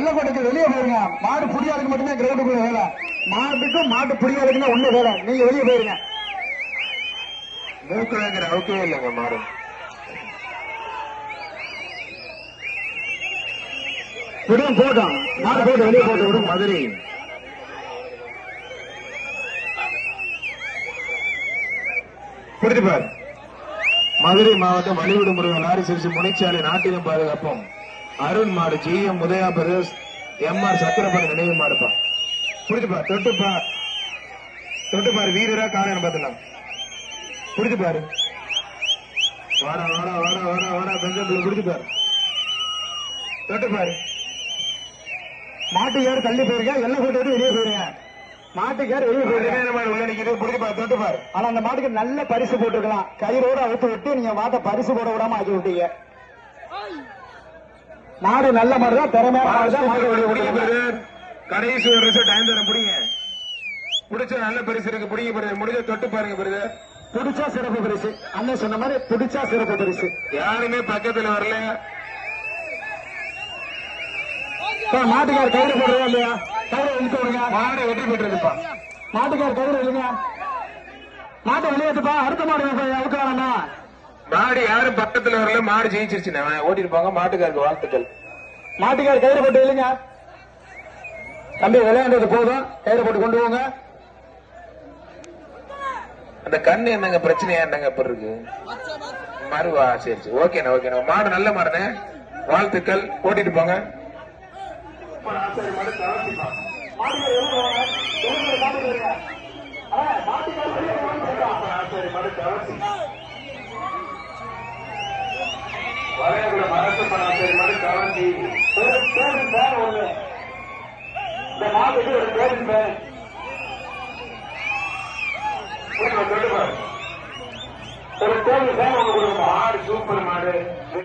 வெள்ளக்கோட்டைக்கு வெளியே போயிருங்க. மாடு புடியாளுக்கு மட்டும்தான் கிரவுண்டுக்குள்ள வேலை. மாட்டுக்கும் மாட்டு புடியாளுக்குன்னா ஒண்ணு வேலை. நீங்க வெளியே போயிருங்க. மூக்குலங்கிற அவுக்கவே இல்லைங்க மாடு. விடும் போட்டோம். மாடு போட்டு வெளியே போட்டு விடும். மதுரை புரிஞ்சுப்பார். மதுரை மாவட்டம் வழிவிடு முருகன் லாரி சிறுசு முனைச்சாலை நாட்டியம் பாதுகாப்போம் அருண் மாடு GM உதயா பிரதேஷ் MR சக்கரபாணி நினைவு மாடுப்பா. புரிஞ்சுப்பார். தொட்டுப்பாரு வீரரா காலையான பாத்துலாம். புரிஞ்சுப்பாரு. வாடா வாடா வாடா வாடா வாடா பெஞ்சத்துல புரிஞ்சுப்பாரு. தொட்டுப்பாரு. மாட்டு ஏறு தள்ளி போயிருங்க. எல்லாம் போட்டு வெளியே போயிருங்க. மாட்டுக்கு ஏறு வெளியே போயிருங்க. உள்ள நிக்கிறது புரிஞ்சுப்பாரு. தொட்டுப்பாரு. ஆனா அந்த மாட்டுக்கு நல்ல பரிசு போட்டுருக்கலாம். கயிறோட அழுத்து விட்டு நீங்க மாட்டை பரிசு போட விடாம ஆக்கி விட்டீங்க. மாடு நல்ல மாடு தான், திறமையான மாடு தான். மாடு வெளியே விட்டுருங்க. கடைசி ஒரு ரிசல்ட் டைம் தர முடியுங்க. பிடிச்ச நல்ல பரிசு இருக்கு. பிடிங்க பிரதர். முடிஞ்ச தொட்டு பாருங்க பிரதர். பிடிச்சா சிறப்பு பரிசு. அண்ணன் சொன்ன மாதிரி பிடிச்சா சிறப்பு பரிசு. யாருமே பக்கத்துல வரல. மாட்டுக்கார் கயிறு போடுறதா இல்லையா? கயிறு இழுத்து விடுங்க. மாடு வெற்றி பெற்றிருப்பா. மாட்டுக்கார் கயிறு இழுங்க. மாட்டை வெளியேற்றுப்பா. அடுத்த மாடு அவுக்காரண்ணா. மாடு யாரும் பக்கத்துல வரல. மாடு ஜெயிச்சிருச்சு. ஓட்டிட்டு போங்க. மாட்டுக்காருக்கு வாழ்த்துக்கள். மாட்டுக்கார் கயிறு போட்டு இல்லைங்க. தம்பி விளையாண்டது போதும். கயிறு போட்டு கொண்டு போங்க. அந்த கண்ணு என்னங்க பிரச்சனையா என்னங்க இப்ப இருக்கு? மறுவா சரி சரி ஓகேண்ணா ஓகேண்ணா. மாடு நல்ல மாடுனே. வாழ்த்துக்கள். ஓட்டிட்டு போங்க. இந்த மாட்டுக்கு ஒரு பேருந்து ஒரு கோவில் பேன் ஒன்று கொடுக்கணும். மாடு சூப்பர் மாடு.